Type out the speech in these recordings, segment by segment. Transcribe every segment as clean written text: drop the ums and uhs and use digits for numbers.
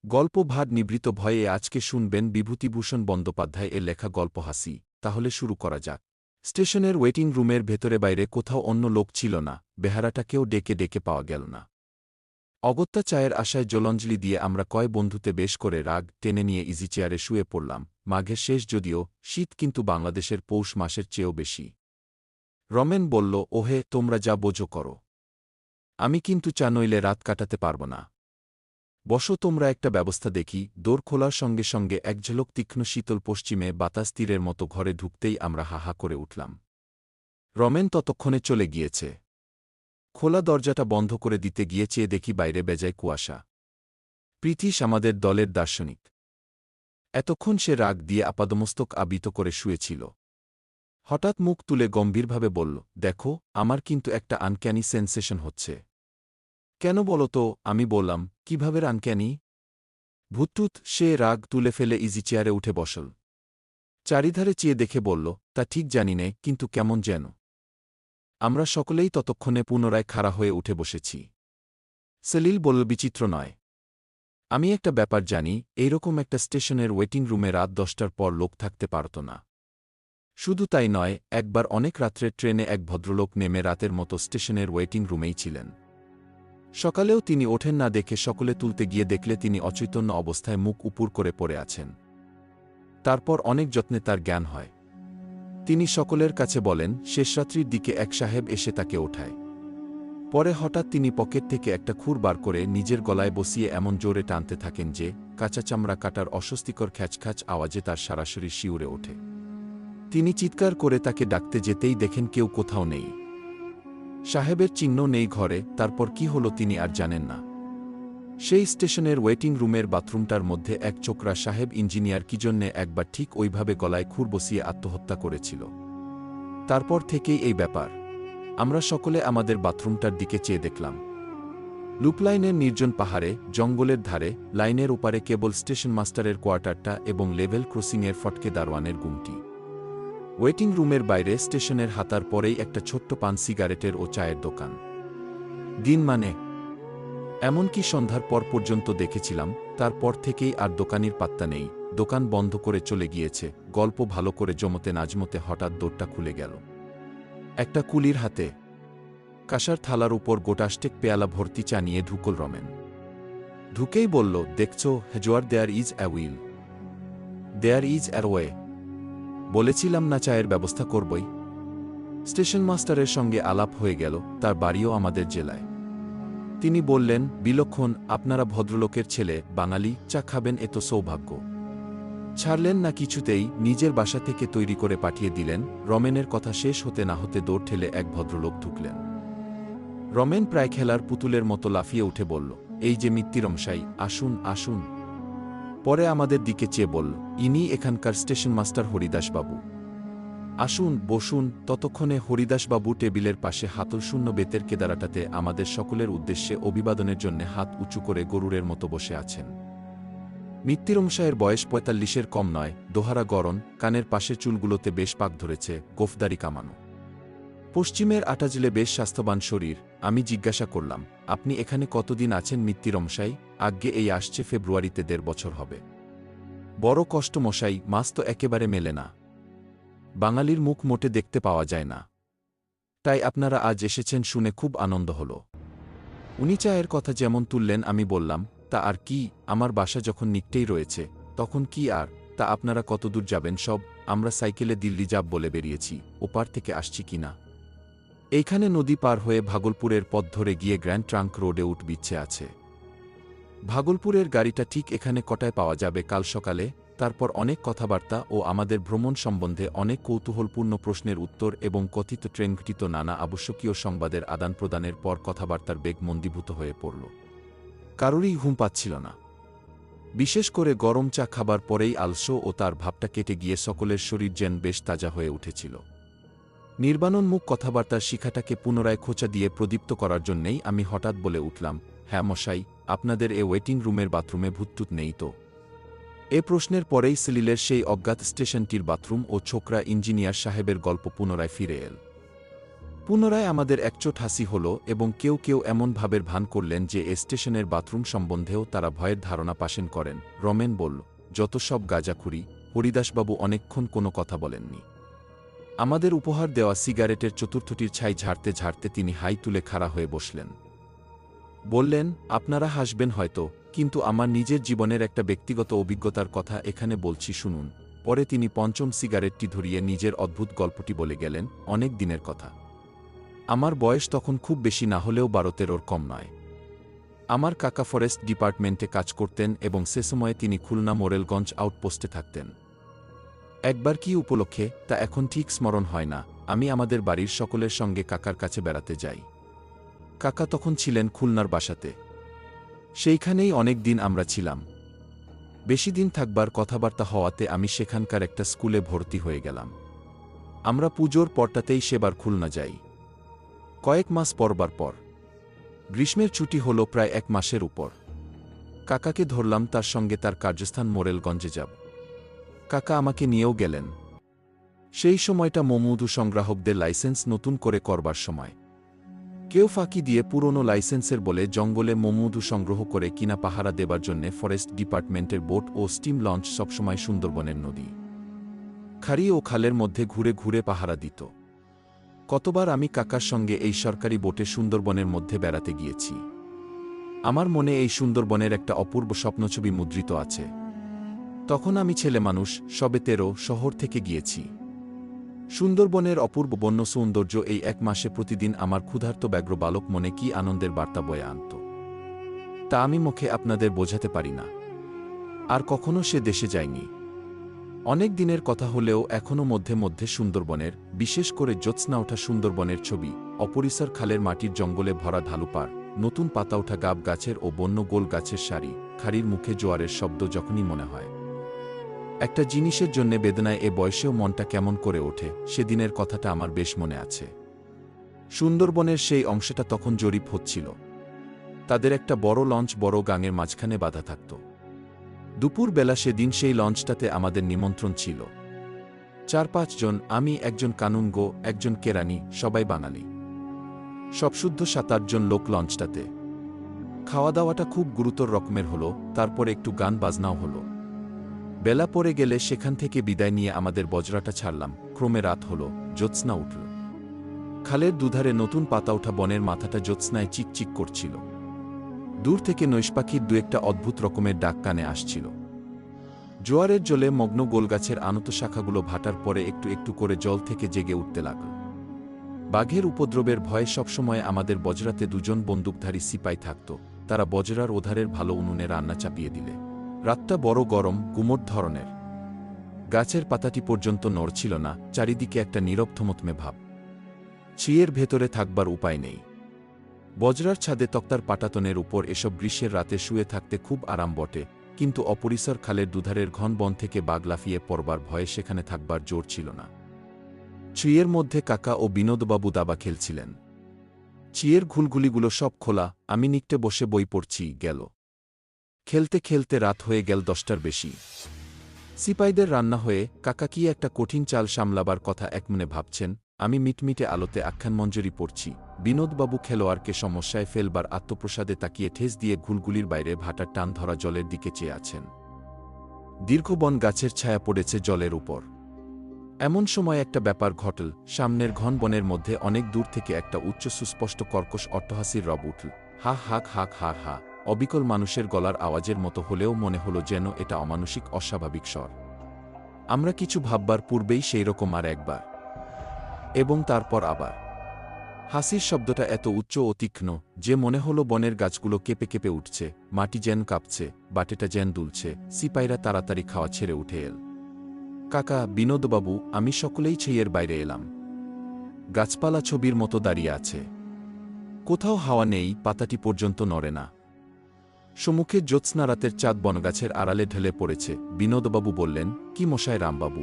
গল্প ভাট নিভৃত ভয়ে আজকে শুনবেন বিভূতিভূষণ বন্দ্যোপাধ্যায় এর লেখা গল্প হাসি। তাহলে শুরু করা যাক। স্টেশনের ওয়েটিং রুমের ভেতরে বাইরে কোথাও অন্য লোক ছিল না, বেহারাটাকেও ডেকে ডেকে পাওয়া গেল না। অগত্যা চায়ের আশায় জলাঞ্জলি দিয়ে আমরা কয় বন্ধুতে বেশ করে রাগ টেনে নিয়ে ইজি চেয়ারে শুয়ে পড়লাম। মাঘের শেষ যদিও, শীত কিন্তু বাংলাদেশের পৌষ মাসের চেয়েও বেশি। রমেন বলল, ওহে, তোমরা যা বোঝো করো, আমি কিন্তু চা নইলে রাত কাটাতে পারব না। বসো, তোমরা একটা ব্যবস্থা দেখি। দোর খোলার সঙ্গে সঙ্গে এক ঝলক তীক্ষ্ণ শীতল পশ্চিমে বাতাস তীরের মতো ঘরে ঢুকতেই আমরা হাহা করে উঠলাম। রমেন ততক্ষণে চলে গিয়েছে। খোলা দরজাটা বন্ধ করে দিতে গিয়ে চেয়ে দেখি বাইরে বেজায় কুয়াশা। পৃথিশ আমাদের দলের দার্শনিক। এতক্ষণ সে রাগ দিয়ে আপাদমস্তক আবৃত করে শুয়েছিল। হঠাৎ মুখ তুলে গম্ভীরভাবে বলল, দেখো, আমার কিন্তু একটা আনক্যানি সেন্সেশন হচ্ছে। কেন বলো তো? আমি বললাম, কিভাবে আনক্যানি? ভূতটুত, সে রাগ তুলে ফেলে ইজি চেয়ারে উঠে বসল। চারিধারে চেয়ে দেখে বলল, তা ঠিক জানি নে, কিন্তু কেমন যেন। আমরা সকলেই ততক্ষণে পুনরায় খাড়া হয়ে উঠে বসেছি। সেলিল বলল, বিচিত্র নয়। আমি একটা ব্যাপার জানি, এইরকম একটা স্টেশনের ওয়েটিং রুমে রাত 10টার পর লোক থাকতে পারত না। শুধু তাই নয়, একবার অনেক রাত্রের ট্রেনে এক ভদ্রলোক নেমে রাতের মতো স্টেশনের ওয়েটিং রুমেই ছিলেন। সকালেও তিনি ওঠেন না দেখে সকলে তুলতে গিয়ে দেখলে তিনি অচৈতন্য অবস্থায় মুখ উপুর করে পড়ে আছেন। তারপর অনেক যত্নে তার জ্ঞান হয়। তিনি সকলের কাছে বলেন, শেষরাত্রির দিকে এক সাহেব এসে তাকে ওঠায়। পরে হঠাৎ তিনি পকেট থেকে একটা খুর বার করে নিজের গলায় বসিয়ে এমন জোরে টানতে থাকেন যে কাঁচা চামড়া কাটার অস্বস্তিকর খ্যাচখ্যাচ আওয়াজে তার সারা শরীর শিউরে ওঠে। তিনি চিৎকার করে তাকে ডাকতে যেতেই দেখেন কেউ কোথাও নেই। সাহেবের চিহ্ন নেই ঘরে। তারপর কি হলো তিনি আর জানেন না। সেই স্টেশনের ওয়েটিং রুমের বাথরুমটার মধ্যে এক চোকরা সাহেব ইঞ্জিনিয়ার কি জন্যে একবার ঠিক ওইভাবে গলায় খুর বসিয়ে আত্মহত্যা করেছিল। তারপর থেকেই এই ব্যাপার। আমরা সকলে আমাদের বাথরুমটার দিকে চেয়ে দেখলাম। লুপলাইনের নির্জন পাহাড়ে, জঙ্গলের ধারে, লাইনের ওপারে কেবল স্টেশন মাস্টারের কোয়ার্টারটা এবং লেভেল ক্রসিংয়ের ফটকে দারোয়ানের গুমটি। ওয়েটিং রুমের বাইরে স্টেশনের হাতার পরেই একটা ছোট্ট পান সিগারেটের ও চায়ের দোকান। দিন মানে এমনকি সন্ধ্যার পর পর্যন্ত দেখেছিলাম। তারপর থেকেই আর দোকানির পাত্তা নেই। দোকান বন্ধ করে চলে গিয়েছে। গল্প ভালো করে জমতে নাজমতে হঠাৎ দোরটা খুলে গেল। একটা কুলির হাতে কাঁসার থালার উপর গোটাষ্টেক পেয়ালা ভর্তি চা নিয়ে ঢুকল রমেন। ঢুকেই বলল, দেখছো হেজোয়ার, there is a will, there is a way. বলেছিলাম না চায়ের ব্যবস্থা করবই। স্টেশন মাস্টারের সঙ্গে আলাপ হয়ে গেল। তার বাড়িও আমাদের জেলায়। তিনি বললেন, বিলক্ষণ, আপনারা ভদ্রলোকের ছেলে, বাঙালি, চা খাবেন এ তো সৌভাগ্য। ছাড়লেন না কিছুতেই, নিজের বাসা থেকে তৈরি করে পাঠিয়ে দিলেন। রমেনের কথা শেষ হতে না হতে দৌড় ঠেলে এক ভদ্রলোক ঢুকলেন। রমেন প্রায় খেলার পুতুলের মতো লাফিয়ে উঠে বলল, এই যে মিত্তিরমশাই, আসুন আসুন। পরে আমাদের দিকে চেয়ে বলল, ইনি এখানকার স্টেশন মাস্টার হরিদাসবাবু। আসুন, বসুন। ততক্ষণে হরিদাসবাবু টেবিলের পাশে হাতলশূন্য বেতের কেদারাটাতে আমাদের সকলের উদ্দেশ্যে অভিবাদনের জন্য হাত উঁচু করে গরুরের মতো বসে আছেন। মিত্তিরমশায়ের বয়স ৪৫-এর কম নয়, দোহারা গরন, কানের পাশের চুলগুলোতে বেশ পাক ধরেছে, গোফদারি কামানো। পশ্চিমের আটাজলে বেশ স্বাস্থ্যবান শরীর। আমি জিজ্ঞাসা করলাম, আপনি এখানে কতদিন আছেন মিত্তিরমশাই? আজ্ঞে, এই আসছে ফেব্রুয়ারিতে ১.৫ বছর হবে। বড় কষ্ট মশাই, মাস তো একেবারে মেলে না। বাঙালির মুখ মোটে দেখতে পাওয়া যায় না। তাই আপনারা আজ এসেছেন শুনে খুব আনন্দ হল। উনি চায়ের কথা যেমন তুললেন আমি বললাম, তা আর কি, আমার বাসা যখন নিকটেই রয়েছে তখন কি আর। তা আপনারা কতদূর যাবেন? সব আমরা সাইকেলে দিল্লি যাব বলে বেরিয়েছি। ওপার থেকে আসছি কিনা। এইখানে নদী পার হয়ে ভাগলপুরের পথ ধরে গিয়ে গ্র্যান্ড ট্রাঙ্ক রোডে উঠবিচ্ছে আছে। ভাগলপুরের গাড়িটা ঠিক এখানে কটায় পাওয়া যাবে? কাল সকালে। তারপর অনেক কথাবার্তা ও আমাদের ভ্রমণ সম্বন্ধে অনেক কৌতূহলপূর্ণ প্রশ্নের উত্তর এবং কথিত ট্রেনঘটিত নানা আবশ্যকীয় সংবাদের আদান প্রদানের পর কথাবার্তার বেগ মন্দীভূত হয়ে পড়ল। কারোরই ঘুম পাচ্ছিল না। বিশেষ করে গরম চা খাবার পরেই আলস্য ও তার ভাবটা কেটে গিয়ে সকলের শরীর যেন বেশ তাজা হয়ে উঠেছিল। নির্বাণোন্মুখ কথাবার্তার শিখাটাকে পুনরায় খোঁচা দিয়ে প্রদীপ্ত করার জন্যেই আমি হঠাৎ বলে উঠলাম, হ্যাঁ মশাই, আপনাদের এ ওয়েটিং রুমের বাথরুমে ভূতটুত নেই তো? এ প্রশ্নের পরেই সেলিলের সেই অজ্ঞাত স্টেশনটির বাথরুম ও ছোকরা ইঞ্জিনিয়ার সাহেবের গল্প পুনরায় ফিরে এল। পুনরায় আমাদের একচোট হাসি হল এবং কেউ কেউ এমন ভাবের ভান করলেন যে স্টেশনের বাথরুম সম্বন্ধেও তারা ভয়ের ধারণা পাশেন করেন। রমেন বলল, যত সব গাঁজাখুরি। হরিদাসবাবু অনেকক্ষণ কোনো কথা বলেননি। আমাদের উপহার দেওয়া সিগারেটের চতুর্থটির ছাই ঝাড়তে ঝাড়তে তিনি হাই তুলে খাড়া হয়ে বসলেন। বললেন, আপনারা হাসবেন হয়তো, কিন্তু আমার নিজের জীবনের একটা ব্যক্তিগত অভিজ্ঞতার কথা এখানে বলছি, শুনুন। পরে তিনি পঞ্চম সিগারেটটি ধরিয়ে নিজের অদ্ভুত গল্পটি বলে গেলেন। অনেক দিনের কথা। আমার বয়স তখন খুব বেশি না হলেও 12-13 কম নয়। আমার কাকা ফরেস্ট ডিপার্টমেন্টে কাজ করতেন এবং সে সময়ে তিনি খুলনা মোরেলগঞ্জ আউটপোস্টে থাকতেন। একবার কি উপলক্ষে তা এখন ঠিক স্মরণ হয় না, আমি আমাদের বাড়ির সকলের সঙ্গে কাকার কাছে বেড়াতে যাই। কাকা তখন ছিলেন খুলনার বাসাতে। সেইখানেই অনেক দিন আমরা ছিলাম। বেশি দিন থাকবার কথাবার্তা হওয়াতে আমি সেখানকার একটা স্কুলে ভর্তি হয়ে গেলাম। আমরা পুজোর পরটাতেই সেবার খুলনা যাই। কয়েক মাস পরবার পর গ্রীষ্মের ছুটি হল প্রায় 1 মাসের উপর। কাকাকে ধরলাম তার সঙ্গে তার কার্যস্থান মোরেলগঞ্জে যাব। কাকা আমাকে নিয়েও গেলেন। সেই সময়টা মধু সংগ্রাহকদের লাইসেন্স নতুন করে করবার সময়। কেউ ফাঁকি দিয়ে পুরনো লাইসেন্সের বলে জঙ্গলে মধু সংগ্রহ করে কিনা পাহারা দেবার জন্যে ফরেস্ট ডিপার্টমেন্টের বোট ও স্টিম লঞ্চ সবসময় সুন্দরবনের নদী, খাড়ি ও খালের মধ্যে ঘুরে ঘুরে পাহারা দিত। কতবার আমি কাকার সঙ্গে এই সরকারি বোটে সুন্দরবনের মধ্যে বেড়াতে গিয়েছি। আমার মনে এই সুন্দরবনের একটা অপূর্ব স্বপ্নছবি মুদ্রিত আছে। তখন আমি ছেলে মানুষ, সবে 13, শহর থেকে গিয়েছি। সুন্দরবনের অপূর্ব বন্য সৌন্দর্য এই 1 মাসে প্রতিদিন আমার ক্ষুধার্ত ব্যগ্র বালক মনে কি আনন্দের বার্তা বয়ে আনত, তা আমি মুখে আপনাদের বোঝাতে পারি না। আর কখনো সে দেশে যায়নি। অনেক দিনের কথা হলেও এখনও মধ্যে মধ্যে সুন্দরবনের, বিশেষ করে জ্যোৎস্না ওঠা সুন্দরবনের ছবি, অপরিসর খালের মাটির জঙ্গলে ভরা ঢালুপাড়, নতুন পাতা ওঠা গাব গাছের ও বন্য গোল গাছের সারি, খাড়ির মুখে জোয়ারের শব্দ যখনই মনে হয়। একটা জিনিসের জন্যে বেদনায় এ বয়সেও মনটা কেমন করে ওঠে, সেদিনের কথাটা আমার বেশ মনে আছে। সুন্দরবনের সেই অংশটা তখন জরিপ হচ্ছিল। তাদের একটা বড় লঞ্চ বড় গাঙের মাঝখানে বাঁধা থাকত। দুপুরবেলা সেদিন সেই লঞ্চটাতে আমাদের নিমন্ত্রণ ছিল। 4-5 জন, আমি, একজন কানুনগো, একজন কেরানি, সবাই বাঙালি। সব শুদ্ধ 7-8 জন লোক লঞ্চটাতে। খাওয়া দাওয়াটা খুব গুরুতর রকমের হলো, তারপরে একটু গান বাজনাও হলো। বেলা পড়ে গেলে সেখান থেকে বিদায় নিয়ে আমাদের বজরাটা ছাড়লাম। ক্রমে রাত হলো, জ্যোৎস্না উঠল। খালের দুধারে নতুন পাতা ওঠা বনের মাথাটা জ্যোৎস্নায় চিকচিক করছিল। দূর থেকে নৈশপাখির 2-1টা অদ্ভুত রকমের ডাক কানে আসছিল। জোয়ারের জলে মগ্ন গোলগাছের আনত শাখাগুলো ভাটার পরে একটু একটু করে জল থেকে জেগে উঠতে লাগল। বাঘের উপদ্রবের ভয়ে সবসময় আমাদের বজরাতে 2 জন বন্দুকধারী সিপাই থাকত। তারা বজরার ওধারের ভালো উনুনে রান্না চাপিয়ে দিলে। রাতটা বড় গরম, গুমোট ধরনের। গাছের পাতাটি পর্যন্ত নড়ছিল না, চারিদিকে একটা নীরব থমথমে ভাব। ছিয়ের ভেতরে থাকবার উপায় নেই। বজরার ছাদে তক্তার পাটাতনের উপর এসব গ্রীষ্মের রাতে শুয়ে থাকতে খুব আরাম বটে, কিন্তু অপরিসর খালের দুধারের ঘন বন থেকে বাঘ লাফিয়ে পড়বার ভয়ে সেখানে থাকবার জোর ছিল না। ছিয়ের মধ্যে কাকা ও বিনোদবাবু দাবা খেলছিলেন। ছিয়ের ঘুলঘুলিগুলো সব খোলা, আমি নিকটে বসে বই পড়ছি। গেল খেলতে খেলতে রাত হয়ে গেল 10টার বেশি। সিপাইদের রান্না হয়ে কাকা কি একটা কঠিন চাল সামলাবার কথা একমনে ভাবছেন। আমি মিটমিটে আলোতে আখ্যানমঞ্জরি পড়ছি। বিনোদবাবু খেলোয়াড়কে সমস্যায় ফেলবার আত্মপ্রসাদে তাকিয়ে ঠেস দিয়ে ঘুলগুলির বাইরে ভাটার টান ধরা জলের দিকে চেয়ে আছেন। দীর্ঘ বন গাছের ছায়া পড়েছে জলের উপর। এমন সময় একটা ব্যাপার ঘটল। সামনের ঘন বনের মধ্যে অনেক দূর থেকে একটা উচ্চ সুস্পষ্ট কর্কশ অট্টহাসির রব উঠল। হা হাক হাক হা হা। অবিকল মানুষের গলার আওয়াজের মতো হলেও মনে হলো যেন এটা অমানুষিক অস্বাভাবিক স্বর। আমরা কিছু ভাববার পূর্বেই সেই রকম আর একবার, এবং তারপর আবার। হাসির শব্দটা এত উচ্চ ও তীক্ষ্ণ যে মনে হলো বনের গাছগুলো কেঁপে কেঁপে উঠছে, মাটি যেন কাঁপছে, বাটেটা যেন দুলছে। সিপাইরা তাড়াতাড়ি খাওয়া ছেড়ে উঠে এল। কাকা, বিনোদবাবু, আমি সকলেই ছেইয়ের বাইরে এলাম। গাছপালা ছবির মতো দাঁড়িয়ে আছে। কোথাও হাওয়া নেই, পাতাটি পর্যন্ত নড়ে না। সম্মুখে জ্যোৎস্না রাতের চাঁদ বনগাছের আড়ালে ঢেলে পড়েছে। বিনোদবাবু বললেন, কি মশায় রামবাবু,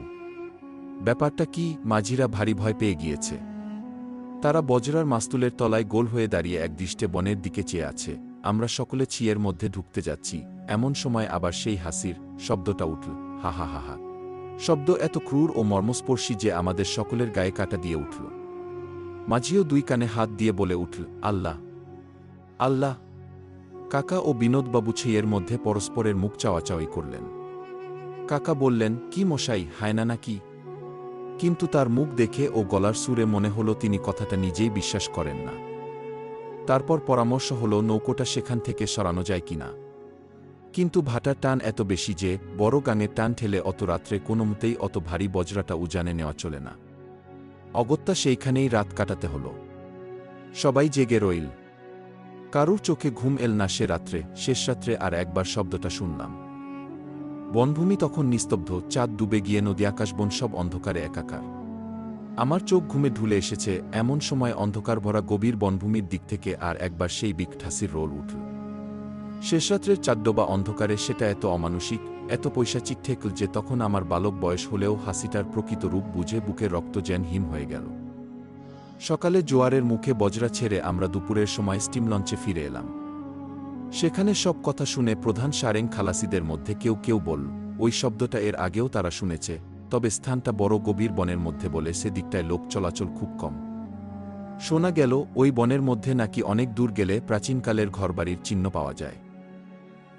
ব্যাপারটা কি? মাঝিরা ভারী ভয় পেয়ে গিয়েছে। তারা বজরার মাস্তুলের তলায় গোল হয়ে দাঁড়িয়ে একদৃষ্টে বনের দিকে চেয়ে আছে। আমরা সকলে ছিয়ের মধ্যে ঢুকতে যাচ্ছি, এমন সময় আবার সেই হাসির শব্দটা উঠল। হা হা হা হা। শব্দ এত ক্রূর ও মর্মস্পর্শী যে আমাদের সকলের গায়ে কাটা দিয়ে উঠল। মাঝিও দুই কানে হাত দিয়ে বলে উঠল, আল্লাহ আল্লাহ। কাকা ও বিনোদবাবু ছেইয়ের মধ্যে পরস্পরের মুখ চাওয়াচাওয়ি করলেন। কাকা বললেন, কি মশাই, হায়না নাকি? কিন্তু তার মুখ দেখে ও গলার সুরে মনে হল তিনি কথাটা নিজেই বিশ্বাস করেন না। তারপর পরামর্শ হল নৌকোটা সেখান থেকে সরানো যায় কিনা। কিন্তু ভাটার টান এত বেশি যে বড় গাঙের টান ঠেলে অত রাত্রে কোনোমতেই অত ভারী বজরাটা উজানে নেওয়া চলে না। অগত্যা সেইখানেই রাত কাটাতে হল। সবাই জেগে রইল। কারুর চোখে ঘুম এল না সে রাত্রে। শেষ রাত্রে আর একবার শব্দটা শুনলাম। বনভূমি তখন নিস্তব্ধ, চাঁদ ডুবে গিয়ে নদী আকাশ বন সব অন্ধকারে একাকার। আমার চোখ ঘুমে ঢুলে এসেছে, এমন সময় অন্ধকার ভরা গভীর বনভূমির দিক থেকে আর একবার সেই বিগ ঠাসির রোল উঠল। শেষরাত্রের চাঁদডোবা অন্ধকারে সেটা এত অমানুষিক, এত পৈশাচিক ঠেকল যে তখন আমার বালক বয়স হলেও হাসিটার প্রকৃত রূপ বুঝে বুকের রক্ত যেন হিম হয়ে গেল। সকালে জোয়ারের মুখে বজরা ছেড়ে আমরা দুপুরের সময় স্টিম লঞ্চে ফিরে এলাম। সেখানে সব কথা শুনে প্রধান সারেং খালাসিদের মধ্যে কেউ কেউ বলল, ওই শব্দটা এর আগেও তারা শুনেছে, তবে স্থানটা বড় গভীর বনের মধ্যে বলে সে দিকটায় লোক চলাচল খুব কম। শোনা গেল ওই বনের মধ্যে নাকি অনেক দূর গেলে প্রাচীনকালের ঘরবাড়ির চিহ্ন পাওয়া যায়।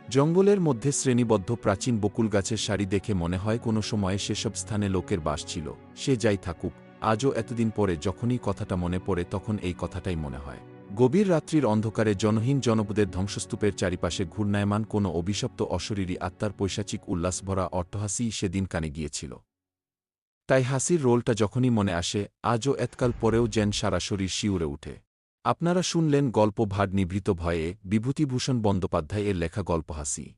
জঙ্গলের মধ্যে শ্রেণীবদ্ধ প্রাচীন বকুল গাছের সারি দেখে মনে হয় কোনো সময়ে সেসব স্থানে লোকের বাস ছিল। সে যাই থাকুক, আজও এতদিন পরে যখনই কথাটা মনে পড়ে তখন এই কথাটাই মনে হয়। গভীর রাত্রির অন্ধকারে জনহীন জনপদের ধ্বংসস্তূপের চারিপাশে ঘূর্ণায়মান কোনো অভিশপ্ত অশরীরী আত্মার পৈশাচিক উল্লাসভরা অট্টহাসিই সেদিন কানে গিয়েছিল। তাই হাসির রোলটা যখনই মনে আসে, আজও এতকাল পরেও যেন সারা শরীর শিউরে উঠে। আপনারা শুনলেন গল্প ভাট নিভৃত ভয়ে, বিভূতিভূষণ বন্দ্যোপাধ্যায় এর লেখা গল্প হাসি।